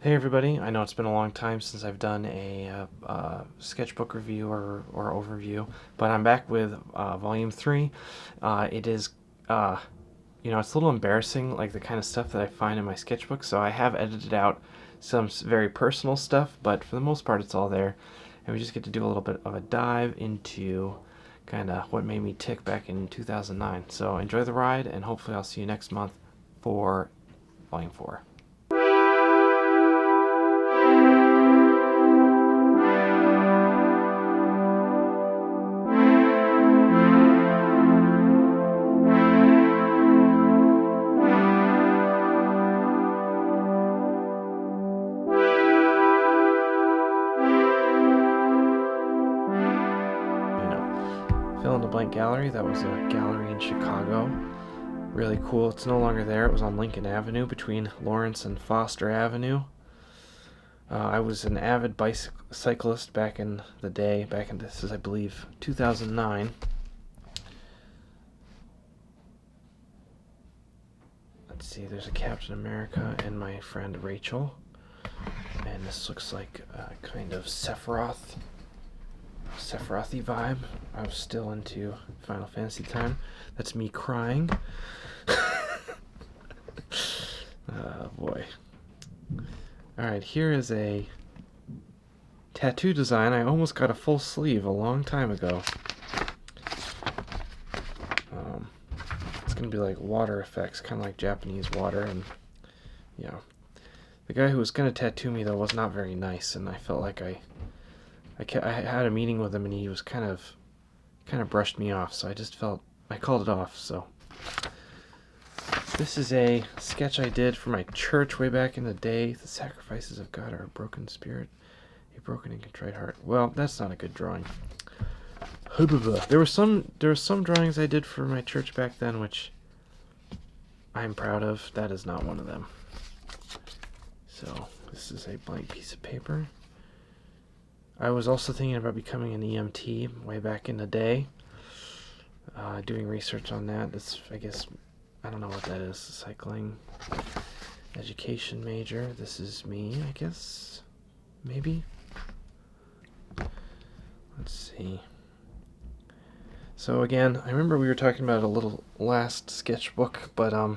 Hey everybody, I know it's been a long time since I've done a sketchbook review or overview, but I'm back with volume 3. It is, uh, it's a little embarrassing, like the kind of stuff that I find in my sketchbook, so I have edited out some very personal stuff, but for the most part it's all there, and we just get to do a little bit of a dive into kind of what made me tick back in 2009. So enjoy the ride, and hopefully I'll see you next month for volume 4. Fill in the blank gallery. That was a gallery in Chicago. Really cool. It's no longer there. It was on Lincoln Avenue between Lawrence and Foster Avenue. I was an avid bicyclist back in the day. This is, I believe, 2009. Let's see. There's a Captain America and my friend Rachel. And this looks like a kind of Sephiroth-y vibe. I was still into Final Fantasy time. That's me crying. Oh boy. Alright, here is a tattoo design. I almost got a full sleeve a long time ago. It's gonna be like water effects, kind of like Japanese water, and yeah. The guy who was gonna tattoo me though was not very nice, and I felt like I had a meeting with him, and he was kind of brushed me off, so I called it off. So this is a sketch I did for my church way back in the day. The sacrifices of God are a broken spirit, a broken and contrite heart. Well, that's not a good drawing. There were some drawings I did for my church back then which I'm proud of. That is not one of them. So this is a blank piece of paper. I was also thinking about becoming an EMT way back in the day. Doing research on that. That's, I guess, I don't know what that is. Cycling, education major. This is me, I guess. Maybe. Let's see. So again, I remember we were talking about a little last sketchbook, but I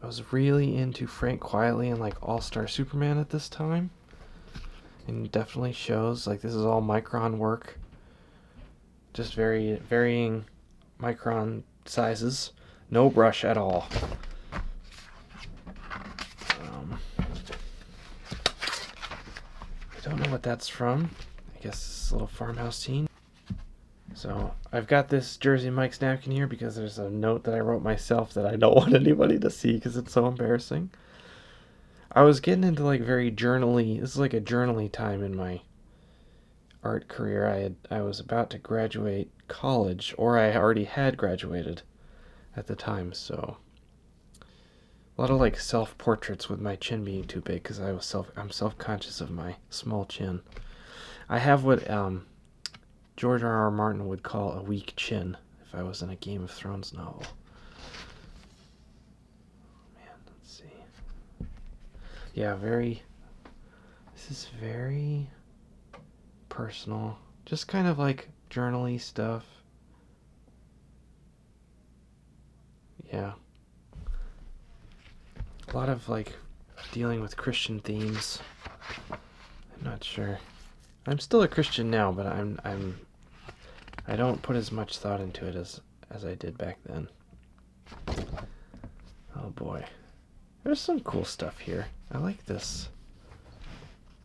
was really into Frank Quietly and like All-Star Superman at this time. And it definitely shows, like, this is all micron work. Just varying micron sizes. No brush at all. I don't know what that's from. I guess this little farmhouse scene. So I've got this Jersey Mike's napkin here because there's a note that I wrote myself that I don't want anybody to see because it's so embarrassing. I was getting into like very journaly. This is like a journaly time in my art career. I was about to graduate college, or I already had graduated at the time. So a lot of like self-portraits with my chin being too big because I'm self-conscious of my small chin. I have what George R.R. Martin would call a weak chin if I was in a Game of Thrones novel. Yeah, this is very personal. Just kind of like journaly stuff. Yeah. A lot of like dealing with Christian themes. I'm not sure. I'm still a Christian now, but I don't put as much thought into it as I did back then. Oh boy. There's some cool stuff here. I like this.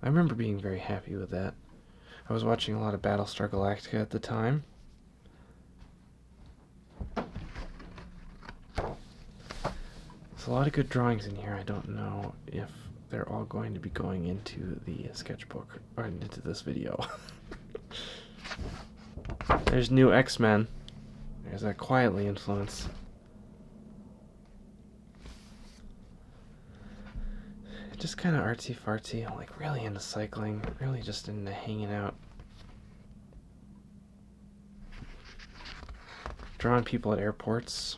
I remember being very happy with that. I was watching a lot of Battlestar Galactica at the time. There's a lot of good drawings in here. I don't know if they're all going to be going into the sketchbook or into this video. There's new X-Men. There's that Quietly influence. Just kind of artsy-fartsy. I'm like really into cycling, really just into hanging out. Drawing people at airports.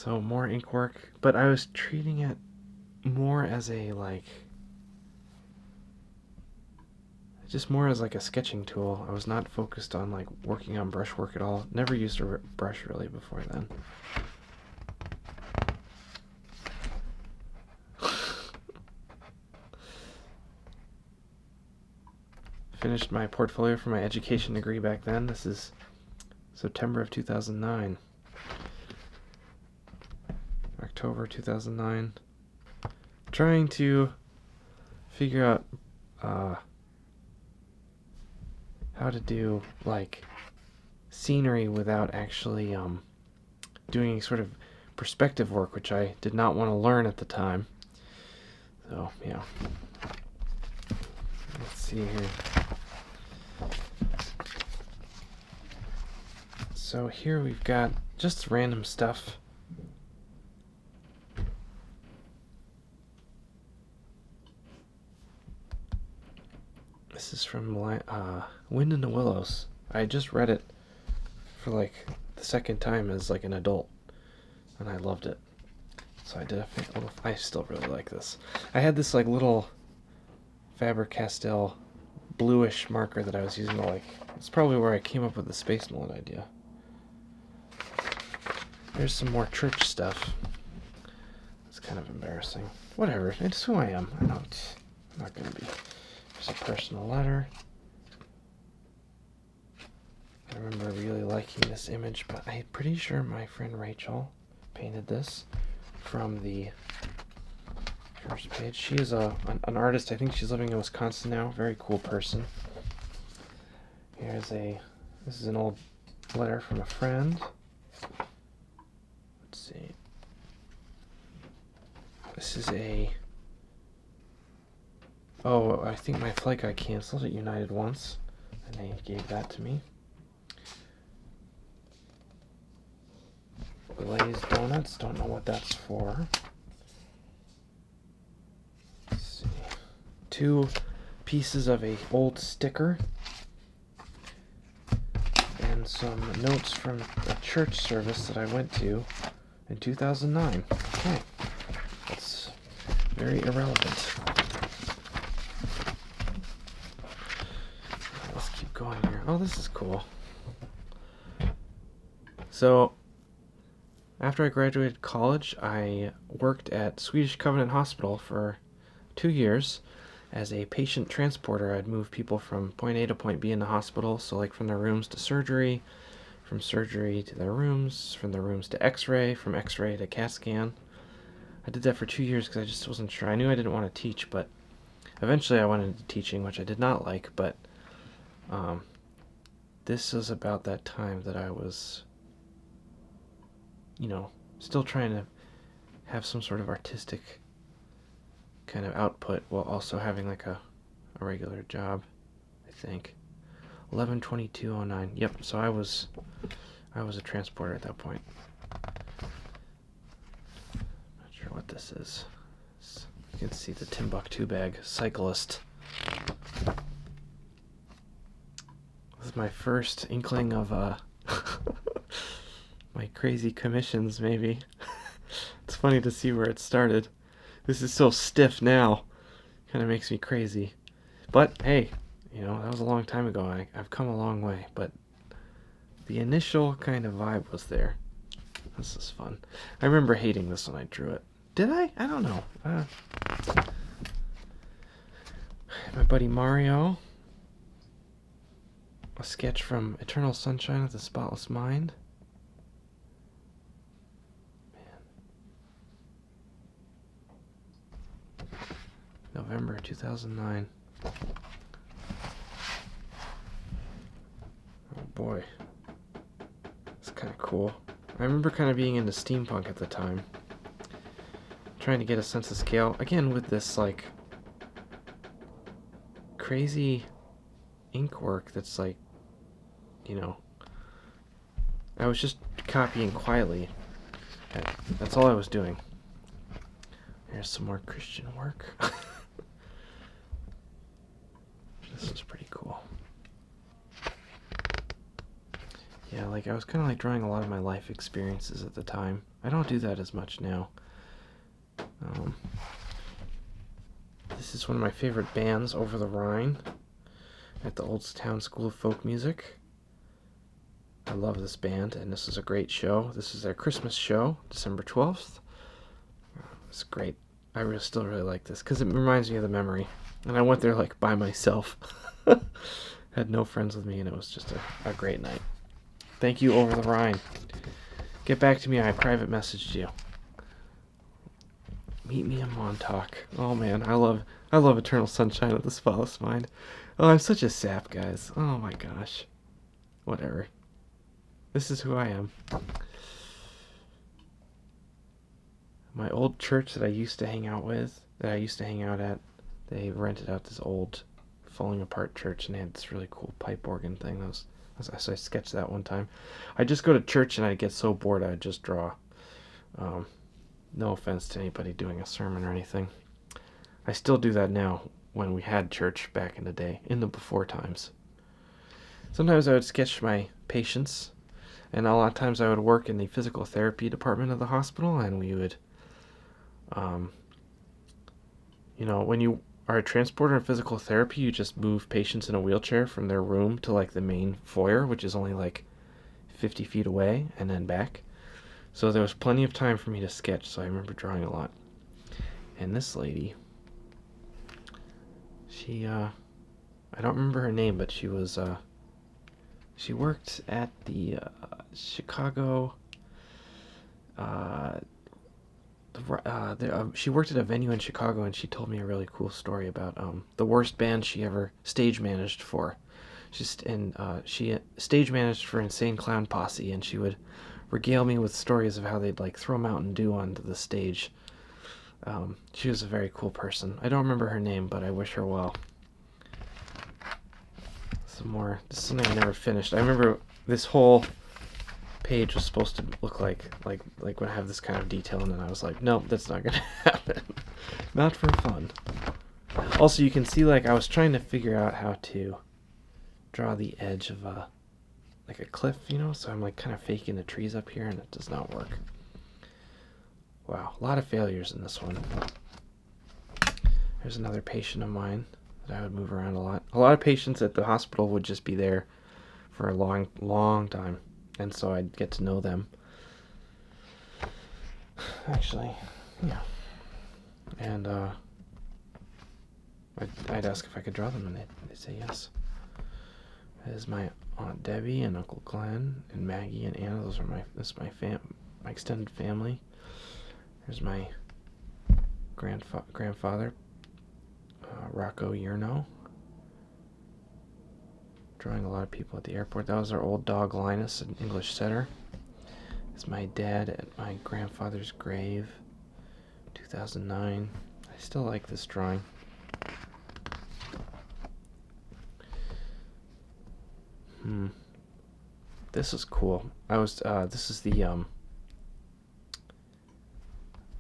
So more ink work, but I was treating it more as a just more as like a sketching tool. I was not focused on like working on brushwork at all. Never used a brush really before then. Finished my portfolio for my education degree back then. This is September of 2009. October 2009. Trying to figure out how to do like scenery without actually doing any sort of perspective work, which I did not want to learn at the time. So yeah, let's see here. So here we've got just random stuff. This is from Wind in the Willows. I just read it for like the second time as like an adult, and I loved it. So I did I still really like this. I had this like little Faber-Castell bluish marker that I was using to like. It's probably where I came up with the Space Mullet idea. There's some more church stuff. It's kind of embarrassing. Whatever. It's who I am. I know I'm not gonna be. There's a personal letter. I remember really liking this image, but I'm pretty sure my friend Rachel painted this from the first page. She is an artist. I think she's living in Wisconsin now. Very cool person. This is an old letter from a friend. Let's see. This is I think my flight got canceled at United once, and they gave that to me. Glazed donuts, don't know what that's for. Let's see. 2 pieces of a old sticker, and some notes from a church service that I went to in 2009. Okay, that's very irrelevant. Let's keep going here. Oh, this is cool. So, after I graduated college, I worked at Swedish Covenant Hospital for 2 years as a patient transporter. I'd move people from point A to point B in the hospital, so like from their rooms to surgery, from surgery to their rooms, from their rooms to x-ray, from x-ray to CAT scan. I did that for 2 years because I just wasn't sure. I knew I didn't want to teach, but eventually I went into teaching, which I did not like, but this is about that time that I was, still trying to have some sort of artistic kind of output while also having like a regular job, I think. 11/22/09. Yep, so I was a transporter at that point. Not sure what this is. You can see the Timbuktu bag. Cyclist. This is my first inkling of my crazy commissions, maybe. It's funny to see where it started. This is so stiff now. Kind of makes me crazy. But hey, that was a long time ago. I've come a long way, but the initial kind of vibe was there. This is fun. I remember hating this when I drew it. Did I? I don't know. My buddy Mario. A sketch from Eternal Sunshine of the Spotless Mind. November 2009. Oh boy. It's kind of cool. I remember kind of being into steampunk at the time. Trying to get a sense of scale. Again, with this, like, crazy ink work that's like, I was just copying quietly. That's all I was doing. Here's some more Christian work. This is pretty cool. Yeah, like I was kind of like drawing a lot of my life experiences at the time. I don't do that as much now. Um, this is one of my favorite bands, Over the Rhine, at the Old Town School of Folk Music. I love this band, and this is a great show. This is their Christmas show, December 12th. It's great. Still really like this because it reminds me of the memory. And I went there like by myself. Had no friends with me, and it was just a great night. Thank you, Over the Rhine. Get back to me. I private messaged you. Meet me in Montauk. Oh man, I love Eternal Sunshine of the Spotless Mind. Oh, I'm such a sap, guys. Oh my gosh. Whatever. This is who I am. My old church that I used to hang out at, they rented out this old, falling apart church, and they had this really cool pipe organ thing. So I sketched that one time. I just go to church and I get so bored I just draw. No offense to anybody doing a sermon or anything. I still do that now when we had church back in the day, in the before times. Sometimes I would sketch my patients, and a lot of times I would work in the physical therapy department of the hospital, and we would, when you are a transporter in physical therapy, you just move patients in a wheelchair from their room to like the main foyer, which is only like 50 feet away, and then back. So there was plenty of time for me to sketch, so I remember drawing a lot. And this lady, she, I don't remember her name, but she was, she worked at the Chicago, she worked at a venue in Chicago, and she told me a really cool story about the worst band she ever stage managed for. She stage managed for Insane Clown Posse, and she would regale me with stories of how they'd like throw Mountain Dew onto the stage. She was a very cool person. I don't remember her name, but I wish her well. This is something I never finished. I remember this whole page was supposed to look like when I have this kind of detail, and then I was like, nope, that's not gonna happen. Not for fun. Also, you can see like I was trying to figure out how to draw the edge of a cliff, so I'm like kind of faking the trees up here, and it does not work. Wow, a lot of failures in this one. There's another patient of mine that I would move around a lot. A lot of patients at the hospital would just be there for a long, long time, and so I'd get to know them. Actually, yeah. And I'd ask if I could draw them, and they'd say yes. That is my Aunt Debbie and Uncle Glenn and Maggie and Anna. This is my extended family. There's my grandfather, Rocco Yerno. Drawing a lot of people at the airport. That was our old dog Linus, an English setter. It's my dad at my grandfather's grave, 2009. I still like this drawing. This is cool. This is the, I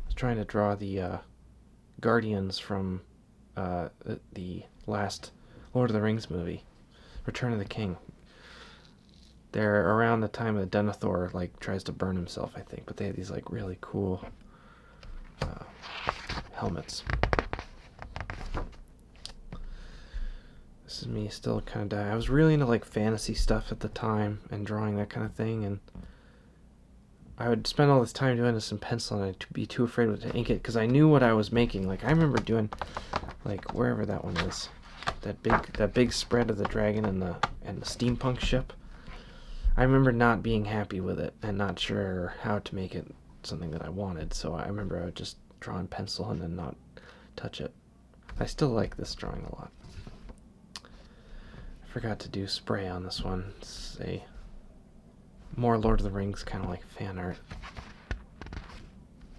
was trying to draw the, Guardians from, the last Lord of the Rings movie, Return of the King. They're around the time that Denethor, tries to burn himself, I think, but they have these, really cool, helmets. This is me still kind of dying. I was really into fantasy stuff at the time and drawing that kind of thing, and I would spend all this time doing this in pencil, and I'd be too afraid to ink it because I knew what I was making. I remember doing wherever that one is, that big spread of the dragon and the steampunk ship. I remember not being happy with it and not sure how to make it something that I wanted, so I remember I would just draw in pencil and then not touch it. I still like this drawing a lot. I forgot to do spray on this one. It's a more Lord of the Rings kind of fan art.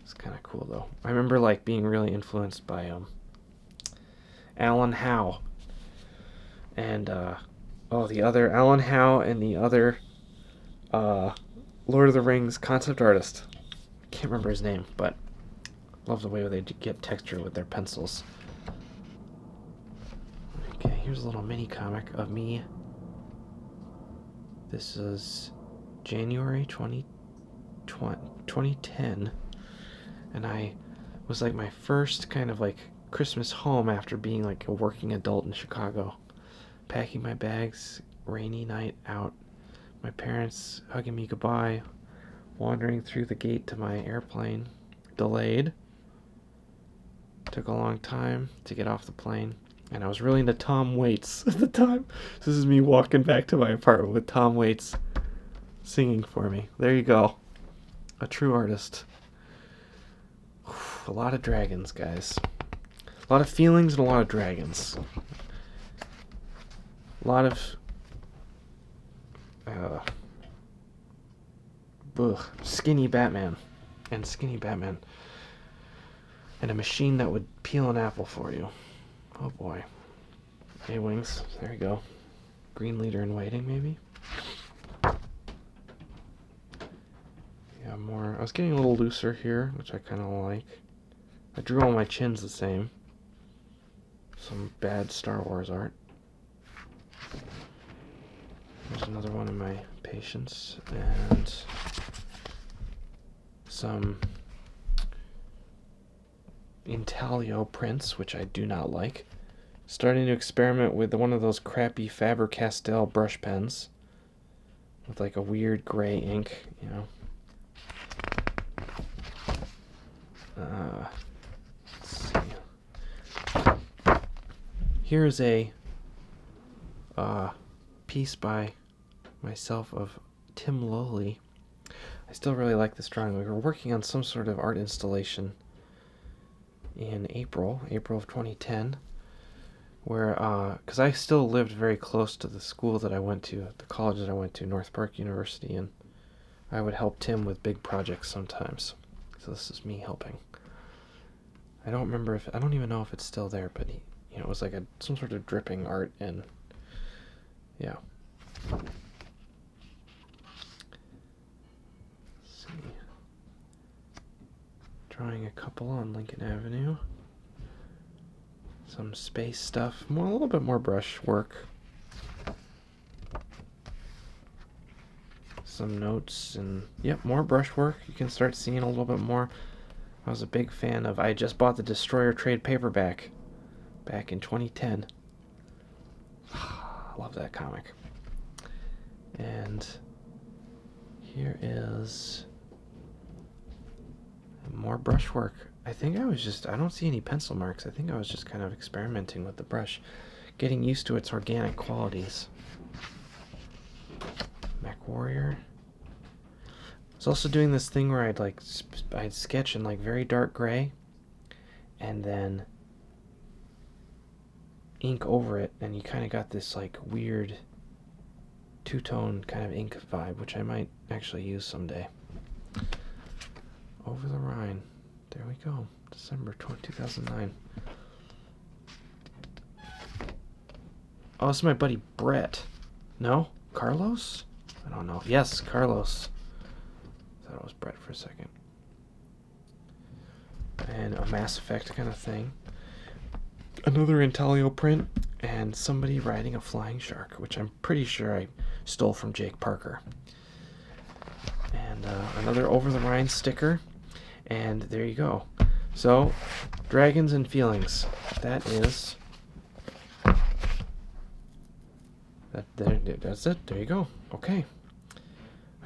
It's kind of cool though. I remember being really influenced by Alan Howe and the other Alan Howe and the other Lord of the Rings concept artist. Can't remember his name, but love the way they get texture with their pencils. Okay, here's a little mini comic of me. This is January 2010, and I was like my first kind of like Christmas home after being like a working adult in Chicago. Packing my bags, rainy night out, my parents hugging me goodbye, wandering through the gate to my airplane, delayed. Took a long time to get off the plane, and I was really into Tom Waits at the time. This is me walking back to my apartment with Tom Waits singing for me. There you go. A true artist. A lot of dragons, guys. A lot of feelings and a lot of dragons. A lot of skinny Batman. And a machine that would peel an apple for you. Oh boy. Hey, Wings. There you go. Green leader in waiting, maybe? Yeah, more. I was getting a little looser here, which I kind of like. I drew all my chins the same. Some bad Star Wars art. There's another one of my patients. And some intaglio prints, which I do not like. Starting to experiment with one of those crappy Faber-Castell brush pens with like a weird gray ink, you know. Let's see. Here's a piece by myself of Tim Lowley. I still really like this drawing. We were working on some sort of art installation in April of 2010, where, because I still lived very close to the school that I went to, the college that I went to, North Park University, and I would help Tim with big projects sometimes. So this is me helping. I don't even know if it's still there, but it was like some sort of dripping art, and yeah. Let's see. Drawing a couple on Lincoln Avenue. Some space stuff. A little bit more brush work. Some notes and, yep, more brush work. You can start seeing a little bit more. I was a big fan of, I just bought the Destroyer trade paperback back in 2010. Love that comic. And here is more brush work. I don't see any pencil marks. I think I was just kind of experimenting with the brush, getting used to its organic qualities. Mech Warrior. I was also doing this thing where I'd sketch in like very dark gray and then ink over it, and you kind of got this like weird two-tone kind of ink vibe, which I might actually use someday. Over the Rhine. There we go. December 2009. Oh, this is my buddy Brett. No? Carlos? I don't know. Yes, Carlos. I thought it was Brett for a second. And a Mass Effect kind of thing. Another intaglio print, and somebody riding a flying shark, which I'm pretty sure I stole from Jake Parker. And another Over the Rhine sticker, and there you go. So, dragons and feelings. That's it. There you go. Okay.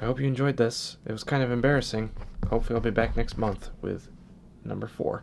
I hope you enjoyed this. It was kind of embarrassing. Hopefully I'll be back next month with number 4.